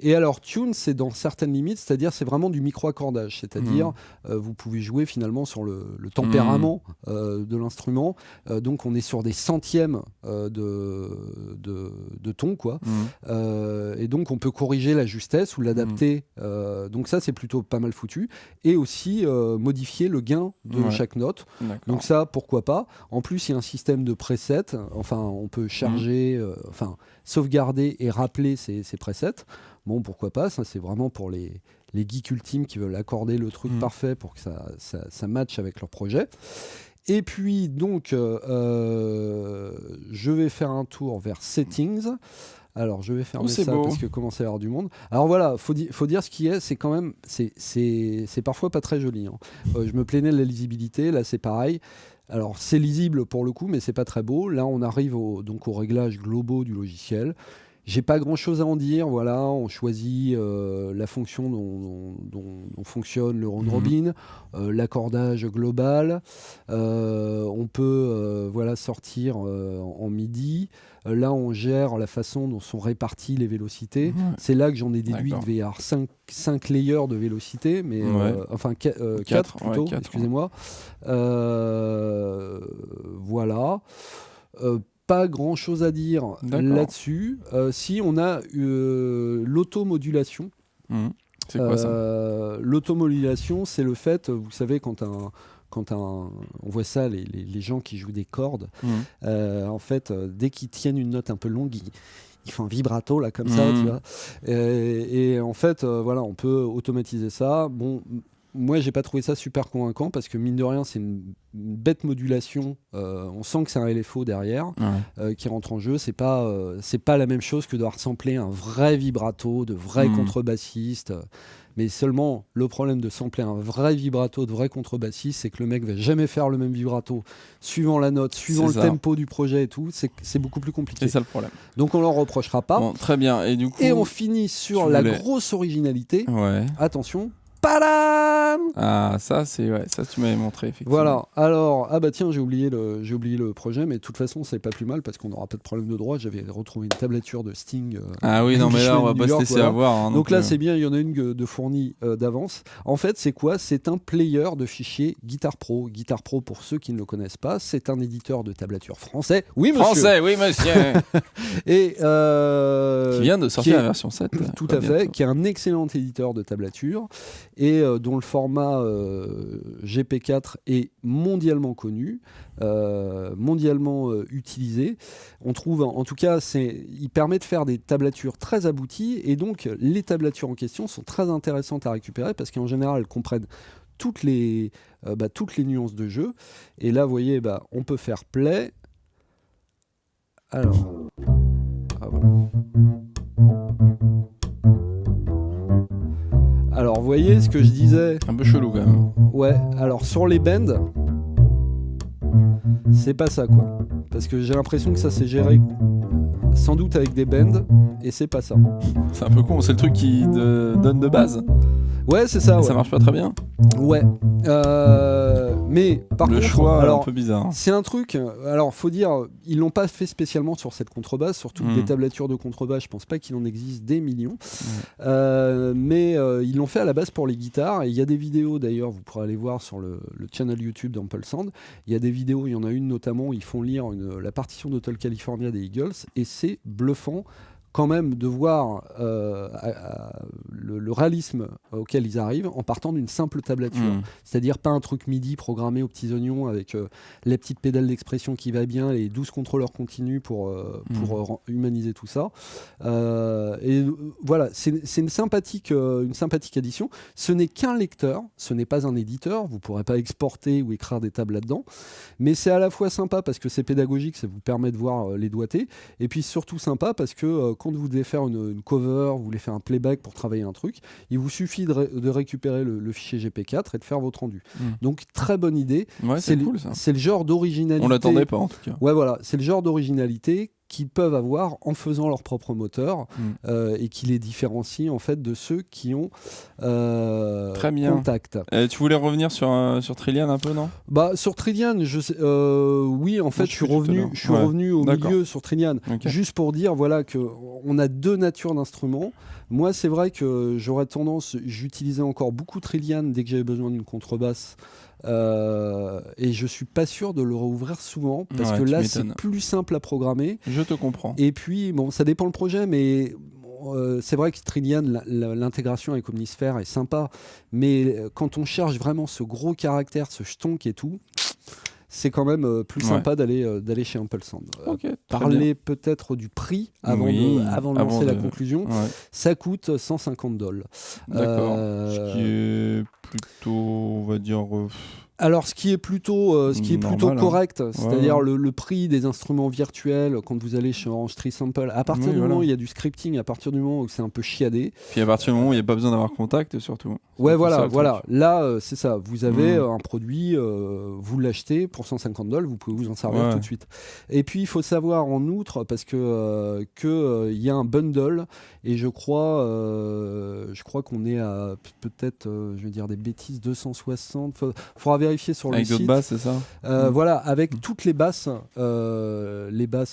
Et alors, tune, c'est dans certaines limites, c'est-à-dire c'est vraiment du micro-accordage. C'est-à-dire, vous pouvez jouer finalement sur le tempérament de l'instrument. Donc, on est sur des centièmes de ton, quoi. Et donc, on peut corriger la justesse ou l'adapter. Donc, ça, c'est plutôt pas mal foutu. Et aussi, modifier le gain de chaque note. Donc, ça, pourquoi pas. En plus, il y a un système de presets. Enfin, on peut charger, sauvegarder et rappeler ces presets. Bon, pourquoi pas. Ça, c'est vraiment pour les geeks ultimes qui veulent accorder le truc parfait pour que ça matche avec leur projet. Et puis, donc, je vais faire un tour vers Settings. Alors, je vais fermer ça parce que commence à y avoir du monde. Alors voilà, faut dire ce qui est, c'est quand même, c'est parfois pas très joli. Hein. Je me plaignais de la lisibilité, là c'est pareil. Alors c'est lisible pour le coup, mais c'est pas très beau. Là, on arrive donc aux réglages globaux du logiciel. J'ai pas grand chose à en dire, voilà, on choisit la fonction dont fonctionne le round robin, l'accordage global, on peut sortir en MIDI, là on gère la façon dont sont réparties les vélocités, c'est là que j'en ai déduit qu'il devait y avoir 5 layers de vélocité, mais enfin 4 plutôt, 4, excusez-moi. Voilà. Pas grand chose à dire là-dessus. Si on a l'automodulation. C'est quoi ça ? L'automodulation, c'est le fait, vous savez, quand on voit ça, les gens qui jouent des cordes, en fait, dès qu'ils tiennent une note un peu longue, ils font un vibrato là comme ça, tu vois. Et en fait, voilà, on peut automatiser ça. Bon. Moi, j'ai pas trouvé ça super convaincant parce que mine de rien, c'est une bête modulation. On sent que c'est un LFO derrière qui rentre en jeu. C'est pas la même chose que de sampler un vrai vibrato de vrai contrebassiste. Mais seulement, le problème de sampler un vrai vibrato de vrai contrebassiste, c'est que le mec va jamais faire le même vibrato suivant la note, suivant le tempo du projet et tout. C'est beaucoup plus compliqué. C'est ça le problème. Donc on leur reprochera pas. Bon, très bien. Et du coup, on finit sur la grosse originalité. Attention. Padam! Ah, ça tu m'avais montré effectivement. Voilà. Alors, tiens, j'ai oublié le projet, mais de toute façon, c'est pas plus mal parce qu'on n'aura pas de problème de droit. J'avais retrouvé une tablature de Sting. Mais là, on va pas se laisser avoir. Hein, donc là, c'est bien, il y en a une de fournie d'avance. En fait, c'est quoi ? C'est un player de fichiers Guitar Pro. Guitar Pro, pour ceux qui ne le connaissent pas, c'est un éditeur de tablature français. Oui, monsieur. Français, oui, monsieur. Et qui vient de sortir la version 7. Tout à fait, qui est un excellent éditeur de tablature. Et dont le format GP4 est mondialement connu, mondialement utilisé. On trouve, en tout cas, il permet de faire des tablatures très abouties, et donc les tablatures en question sont très intéressantes à récupérer parce qu'en général, elles comprennent toutes les nuances de jeu. Et là, vous voyez, on peut faire play. Alors, voilà. Alors, vous voyez ce que je disais ? Un peu chelou quand même. Ouais, alors sur les bends, c'est pas ça quoi. Parce que j'ai l'impression que ça s'est géré sans doute avec des bends, et c'est pas ça. C'est un peu con, c'est le truc qui donne de base. Ouais, c'est ça. Ça marche pas très bien. Ouais. Mais par contre, le choix est un peu bizarre. C'est un truc. Alors, faut dire, ils l'ont pas fait spécialement sur cette contrebasse. Surtout des tablatures de contrebasse, je pense pas qu'il en existe des millions. Mais ils l'ont fait à la base pour les guitares. Et il y a des vidéos d'ailleurs, vous pourrez aller voir sur le channel YouTube d'Ample Sound. Il y a des vidéos, il y en a une notamment où ils font lire la partition d'Hotel California des Eagles, et c'est bluffant. Quand même de voir le réalisme auquel ils arrivent en partant d'une simple tablature. C'est-à-dire pas un truc MIDI programmé aux petits oignons avec les petites pédales d'expression qui va bien, les 12 contrôleurs continus pour humaniser tout ça. Et voilà, c'est une sympathique addition. Ce n'est qu'un lecteur, ce n'est pas un éditeur. Vous ne pourrez pas exporter ou écrire des tables là-dedans. Mais c'est à la fois sympa parce que c'est pédagogique, ça vous permet de voir les doigtés. Et puis surtout sympa parce que quand vous devez faire une cover, vous voulez faire un playback pour travailler un truc, il vous suffit de récupérer le fichier GP4 et de faire votre rendu. Donc très bonne idée. Ouais, c'est cool ça. C'est le genre d'originalité. On l'attendait pas en tout cas. Ouais, voilà, c'est le genre d'originalité qu'ils peuvent avoir en faisant leur propre moteur et qui les différencie en fait de ceux qui ont Très bien. Contact. Tu voulais revenir sur Trillian un peu, non ? Sur Trillian, oui, en fait, je suis revenu au milieu sur Trillian, juste pour dire voilà qu'on a deux natures d'instruments. Moi, c'est vrai que j'utilisais encore beaucoup Trillian dès que j'avais besoin d'une contrebasse. Et je suis pas sûr de le rouvrir souvent parce que là c'est plus simple à programmer. Je te comprends. Et puis bon, ça dépend le projet, mais c'est vrai que Trillian, l'intégration avec Omnisphere est sympa, mais quand on cherche vraiment ce gros caractère, ce stonk et tout, c'est quand même plus sympa d'aller chez Ample Sound. Parler peut-être du prix avant de lancer la conclusion. Ça coûte $150. D'accord. Ce qui est plutôt, on va dire. Alors, ce qui est plutôt correct, c'est-à-dire le prix des instruments virtuels quand vous allez chez Orange Tree Sample, à partir du moment où il y a du scripting, à partir du moment où c'est un peu chiadé. Puis à partir du moment où il n'y a pas besoin d'avoir contact, surtout. Ouais, voilà. Là, c'est ça. Vous avez un produit, vous l'achetez pour $150, vous pouvez vous en servir tout de suite. Et puis, il faut savoir en outre, parce que y a un bundle, et je crois qu'on est à peut-être, je vais dire des bêtises, 260. Faudra vérifier sur le site. Avec d'autres basses, c'est ça Voilà, avec toutes les basses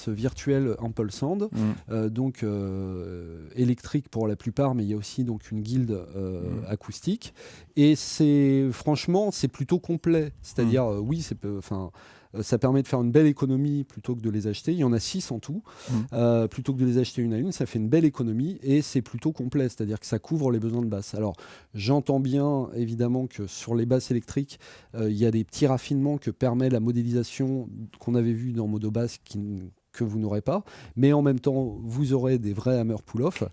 virtuelles Ample Sound, donc électriques pour la plupart, mais il y a aussi donc une guilde acoustique. Et franchement, c'est plutôt complet. C'est-à-dire, ça permet de faire une belle économie plutôt que de les acheter. Il y en a 6 en tout. Plutôt que de les acheter une à une, ça fait une belle économie et c'est plutôt complet. C'est-à-dire que ça couvre les besoins de basse. Alors, j'entends bien, évidemment, que sur les basses électriques, il y a des petits raffinements que permet la modélisation qu'on avait vu dans Modo Bass que vous n'aurez pas, mais en même temps vous aurez des vrais hammer pull-off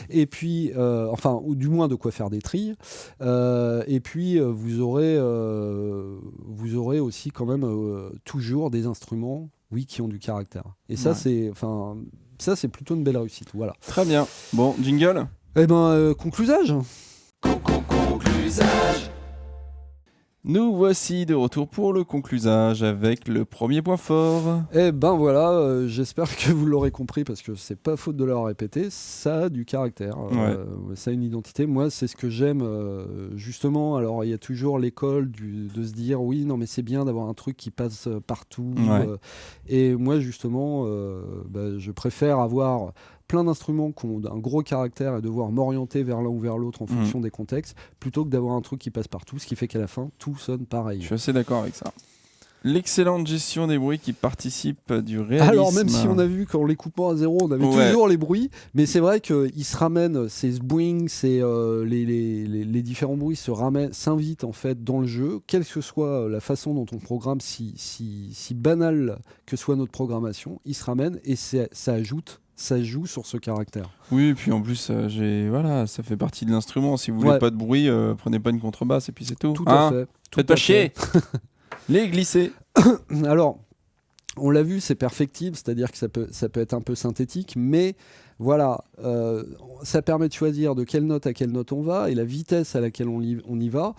et puis ou du moins de quoi faire des trilles, et puis vous aurez aussi quand même toujours des instruments qui ont du caractère, et ça c'est plutôt une belle réussite. Voilà, très bien. Bon, jingle. Conclusage. Nous voici de retour pour le conclusage avec le premier point fort. Voilà, j'espère que vous l'aurez compris parce que c'est pas faute de le répéter, ça a du caractère, ça a une identité. Moi, c'est ce que j'aime justement. Alors, il y a toujours l'école de se dire oui, non, mais c'est bien d'avoir un truc qui passe partout. Et moi, justement, je préfère avoir plein d'instruments qui ont un gros caractère et devoir m'orienter vers l'un ou vers l'autre en fonction des contextes, plutôt que d'avoir un truc qui passe partout, ce qui fait qu'à la fin, tout sonne pareil. Je suis assez d'accord avec ça. L'excellente gestion des bruits qui participent du réalisme. Alors, même si on a vu qu'en les coupant à zéro, on avait toujours les bruits, mais c'est vrai qu'ils se ramènent, ces bouings, les différents bruits s'invitent en fait dans le jeu, quelle que soit la façon dont on programme, si banal que soit notre programmation, ils se ramènent et ça joue sur ce caractère. Oui, et puis en plus, ça fait partie de l'instrument. Si vous voulez pas de bruit, prenez pas une contrebasse et puis c'est tout. Tout à fait. Faites pas chier. Les glisser. Alors, on l'a vu, c'est perfectible, c'est-à-dire que ça peut être un peu synthétique, mais voilà, ça permet de choisir de quelle note à quelle note on va et la vitesse à laquelle on y va.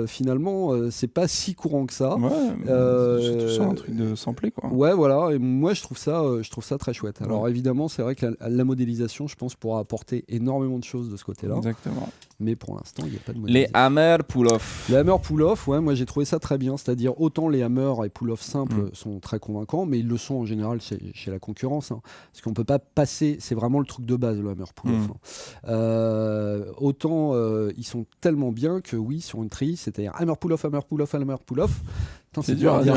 Finalement, c'est pas si courant que ça. C'est tout ça un truc de sampler, quoi. Ouais, voilà. Et moi, je trouve ça très chouette. Alors évidemment, c'est vrai que la modélisation, je pense, pourra apporter énormément de choses de ce côté-là. Exactement. Mais pour l'instant, il n'y a pas de modélisation. Les hammer pull-off. Les hammer pull-off, moi j'ai trouvé ça très bien. C'est-à-dire, autant les hammer et pull-off simples sont très convaincants, mais ils le sont en général chez la concurrence. Parce qu'on ne peut pas passer, c'est vraiment le truc de base, le hammer pull-off. Autant ils sont tellement bien que oui, sur une trille, c'est-à-dire hammer pull-off, hammer pull-off, hammer pull-off. C'est dur à dire.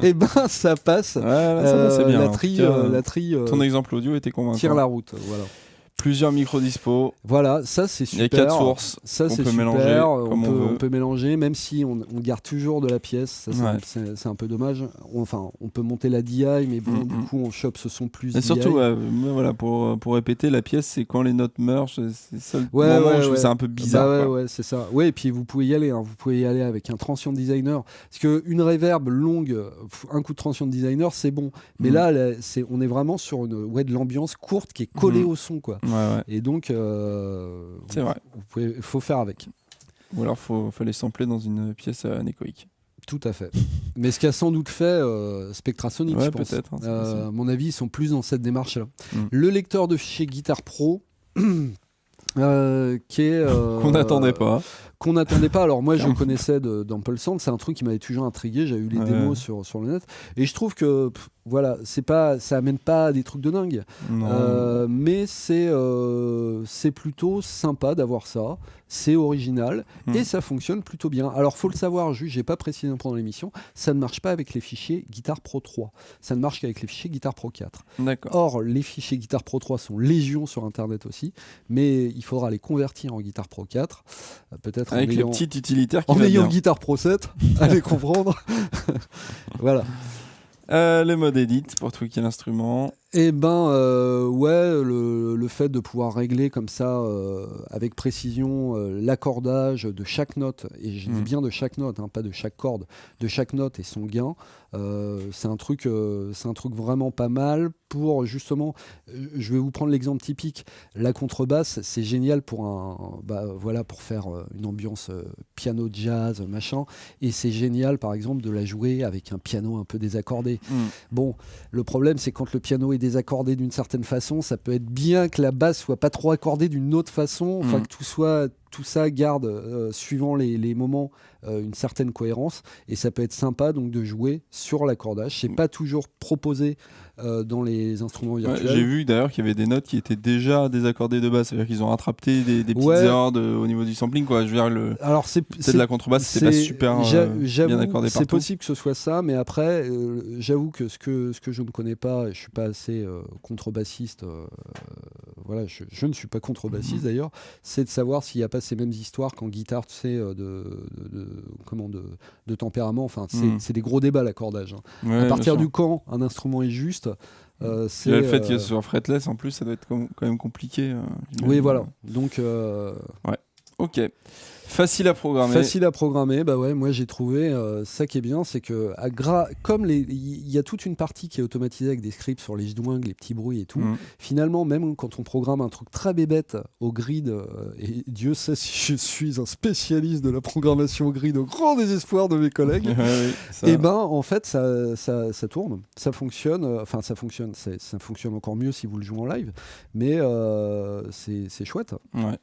Et ça passe. Ça c'est bien. La trille. Ton exemple audio était convaincant. Tire la route, voilà. Plusieurs micros dispo. Voilà, ça c'est super. Il y a 4 sources. Ça c'est super. Mélanger on peut mélanger, même si on garde toujours de la pièce. Ça, c'est un peu dommage. On peut monter la DI, mais bon, du coup, on chope ce son plus. Et surtout, pour répéter, la pièce, c'est quand les notes mergent. C'est ça le moment où je trouve ça un peu bizarre. C'est ça. Ouais, et puis vous pouvez y aller. Vous pouvez y aller avec un Transient Designer. Parce qu'une reverb longue, un coup de Transient Designer, c'est bon. Mais là, on est vraiment sur de l'ambiance courte qui est collée au son, quoi. Et donc, c'est vrai. Il faut faire avec. Ou alors, fallait sampler dans une pièce anéchoïque. Tout à fait. Mais ce qu'a sans doute fait Spectrasonic, je pense. Peut-être. À mon avis, ils sont plus dans cette démarche-là. Le lecteur de fichiers Guitar Pro, qui est qu'on n'attendait pas. Alors moi, je connaissais d'Ample Sound. C'est un truc qui m'avait toujours intrigué. J'ai eu les démos sur le net, et je trouve que ça amène pas des trucs de dingue. Mais c'est plutôt sympa d'avoir ça. C'est original et ça fonctionne plutôt bien. Alors faut le savoir, j'ai pas précisé pendant l'émission, ça ne marche pas avec les fichiers Guitar Pro 3. Ça ne marche qu'avec les fichiers Guitar Pro 4. D'accord. Or, les fichiers Guitar Pro 3 sont légion sur Internet aussi, mais il faudra les convertir en Guitar Pro 4. Peut-être avec les petits utilitaires qui en ayant bien. Guitar Pro 7, allez comprendre. Voilà. Le mode edit pour tweaker l'instrument. Eh ben, le fait de pouvoir régler comme ça, avec précision, l'accordage de chaque note, et je dis bien de chaque note, hein, pas de chaque corde, de chaque note et son gain, c'est un truc vraiment pas mal pour justement, je vais vous prendre l'exemple typique, la contrebasse, c'est génial pour pour faire une ambiance piano jazz, machin, et c'est génial par exemple de la jouer avec un piano un peu désaccordé. Bon, le problème c'est quand le piano est désaccordé d'une certaine façon, ça peut être bien que la basse soit pas trop accordée d'une autre façon, enfin que tout ça garde, suivant les moments, une certaine cohérence, et ça peut être sympa donc de jouer sur l'accordage. C'est pas toujours proposé dans les instruments virtuels. J'ai vu d'ailleurs qu'il y avait des notes qui étaient déjà désaccordées de base, c'est-à-dire qu'ils ont rattrapé des petites erreurs au niveau du sampling, quoi. Je veux dire, alors c'est de la contrebasse, c'est pas super bien accordé partout. C'est possible que ce soit ça, mais après, j'avoue que ce que je ne connais pas, et je suis pas assez contrebassiste, voilà, je ne suis pas contrebassiste d'ailleurs, c'est de savoir s'il n'y a pas ces mêmes histoires qu'en guitare, tu sais, de tempérament. Enfin, c'est des gros débats l'accordage. Hein. À partir du quand un instrument est juste, c'est le fait qu'il soit fretless en plus, ça doit être quand même compliqué. Oui, voilà. Donc, ouais. Ok. Facile à programmer. Bah ouais, moi j'ai trouvé ça qui est bien, c'est que comme il y a toute une partie qui est automatisée avec des scripts sur les jdouingues, les petits bruits et tout. Finalement, même quand on programme un truc très bébête au grid, et Dieu sait si je suis un spécialiste de la programmation au grid au grand désespoir de mes collègues, et ben en fait ça tourne, ça fonctionne. Enfin ça fonctionne encore mieux si vous le jouez en live, mais c'est chouette. Ouais.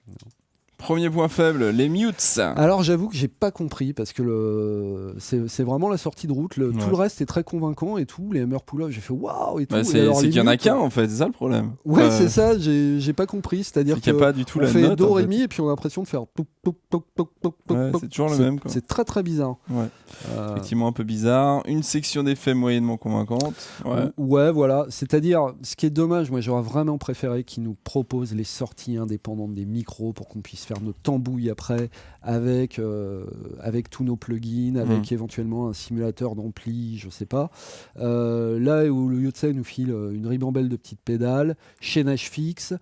Premier point faible, les mutes. Alors j'avoue que j'ai pas compris parce que c'est vraiment la sortie de route. Tout le reste est très convaincant et tout. Les hammer pull-up, j'ai fait waouh et tout. C'est qu'il y en a qu'un en fait, c'est ça le problème. Ouais, c'est ça. J'ai pas compris. C'est-à-dire qu'il n'y a pas du tout on la fait note. Do ré mi et puis on a l'impression de faire poup, poup, poup, poup, poup, poup. C'est toujours le même. Quoi. C'est très très bizarre. Ouais. Effectivement un peu bizarre. Une section d'effets moyennement convaincante. Ouais, voilà. C'est-à-dire, ce qui est dommage, moi j'aurais vraiment préféré qu'ils nous proposent les sorties indépendantes des micros pour qu'on puisse faire notre tambouille après avec tous nos plugins, avec éventuellement un simulateur d'ampli, je sais pas. Là où le Yotsen nous file une ribambelle de petites pédales, chaînage fixe,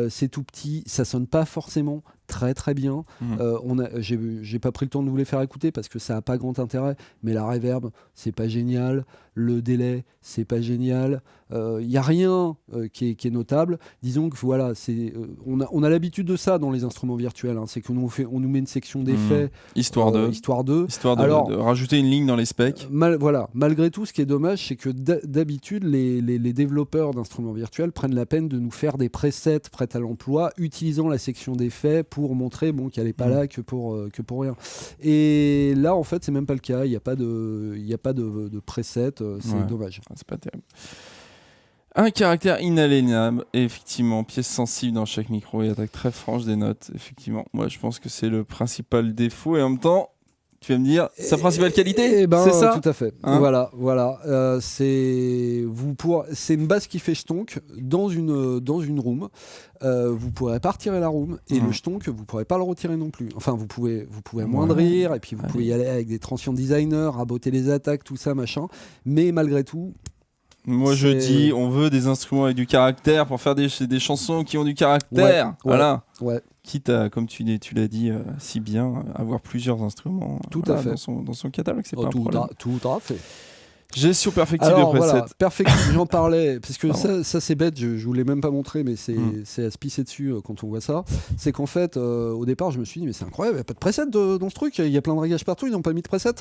c'est tout petit, ça sonne pas forcément très très bien. J'ai pas pris le temps de vous les faire écouter parce que ça a pas grand intérêt, mais la reverb c'est pas génial, le délai c'est pas génial, y a rien qui est notable. Disons que voilà, on a l'habitude de ça dans les instruments virtuels, hein. C'est qu'on nous met une section d'effets histoire de rajouter une ligne dans les specs. Malgré tout, ce qui est dommage, c'est que d'habitude les développeurs d'instruments virtuels prennent la peine de nous faire des presets prêts à l'emploi utilisant la section d'effets pour montrer qu'elle n'est pas là que pour rien. Et là, en fait, c'est même pas le cas. Il n'y a pas de preset. C'est dommage. C'est pas terrible. Un caractère inaliénable, et effectivement, pièce sensible dans chaque micro et attaque très franche des notes. Effectivement, moi je pense que c'est le principal défaut, et en même temps, tu vas me dire, sa principale qualité, c'est ça ? Tout à fait. Hein, voilà. C'est une basse qui fait stonk dans une room. Vous pourrez pas retirer la room, et le stonk, vous pourrez pas le retirer non plus. Enfin, vous pouvez amoindrir, et puis vous pouvez y aller avec des transition designers, raboter les attaques, tout ça, machin. Mais malgré tout, moi je dis, on veut des instruments avec du caractère pour faire des chansons qui ont du caractère. Voilà. Quitte à, comme tu l'as dit si bien, avoir plusieurs instruments à fait. dans son catalogue, c'est pas un problème. Tout à fait. Gestion perfective de presets. Perfective, j'en parlais, parce que ça c'est bête, je vous l'ai même pas montré, mais c'est à se pisser dessus quand on voit ça. C'est qu'en fait, au départ, je me suis dit, mais c'est incroyable, il n'y a pas de preset dans ce truc, il y a plein de réglages partout, ils n'ont pas mis de preset.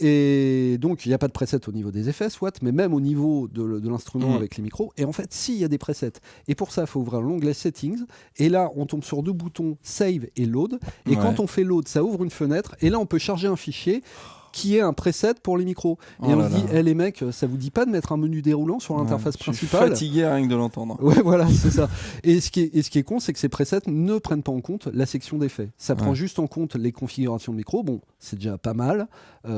Et donc, il n'y a pas de preset au niveau des effets, soit, mais même au niveau de l'instrument avec les micros. Et en fait, si, il y a des presets. Et pour ça, il faut ouvrir l'onglet Settings. Et là, on tombe sur deux boutons Save et Load. Et quand on fait Load, ça ouvre une fenêtre. Et là, on peut charger un fichier qui est un preset pour les micros. Et on se dit, les mecs, ça vous dit pas de mettre un menu déroulant sur l'interface principale ? Je suis fatigué rien que de l'entendre. Ouais, voilà, c'est ça. Et ce qui est con, c'est que ces presets ne prennent pas en compte la section d'effets. Ça prend juste en compte les configurations de micro. Bon, c'est déjà pas mal,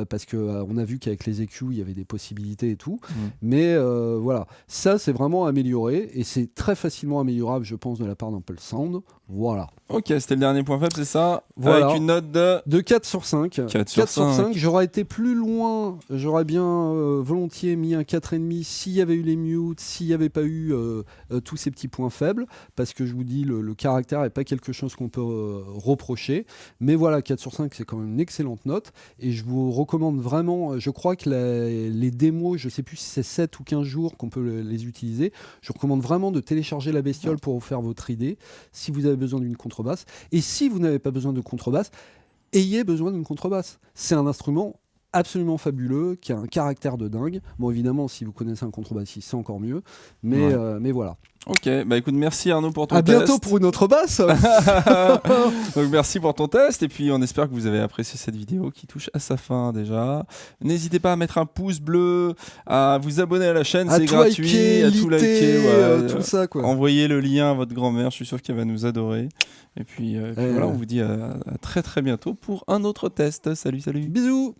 parce qu'on a vu qu'avec les EQ, il y avait des possibilités et tout. Mais voilà, ça, c'est vraiment amélioré, et c'est très facilement améliorable, je pense, de la part d'Ample Sound. Voilà. Ok, c'était le dernier point faible, c'est ça? Voilà. Avec une note de 4 sur 5. 4 sur 5. J'aurais été plus loin, j'aurais bien volontiers mis un 4,5 s'il y avait eu les mutes, s'il n'y avait pas eu tous ces petits points faibles, parce que je vous dis, le caractère n'est pas quelque chose qu'on peut reprocher. Mais voilà, 4 sur 5, c'est quand même une excellente note. Et je vous recommande vraiment, je crois que les démos, je ne sais plus si c'est 7 ou 15 jours qu'on peut les utiliser. Je recommande vraiment de télécharger la bestiole pour vous faire votre idée, si vous avez besoin d'une contrebasse. Et si vous n'avez pas besoin de contrebasse, ayez besoin d'une contrebasse. C'est un instrument absolument fabuleux, qui a un caractère de dingue. Bon, évidemment, si vous connaissez un contrebassiste, c'est encore mieux. Mais voilà. Ok, bah écoute, merci Arnaud pour ton test. À bientôt pour une autre basse. Donc merci pour ton test, et puis on espère que vous avez apprécié cette vidéo qui touche à sa fin déjà. N'hésitez pas à mettre un pouce bleu, à vous abonner à la chaîne, c'est gratuit, à tout liker, tout ça quoi. Envoyez le lien à votre grand-mère, je suis sûr qu'elle va nous adorer. Et puis, voilà, on vous dit à très très bientôt pour un autre test. Salut. Bisous.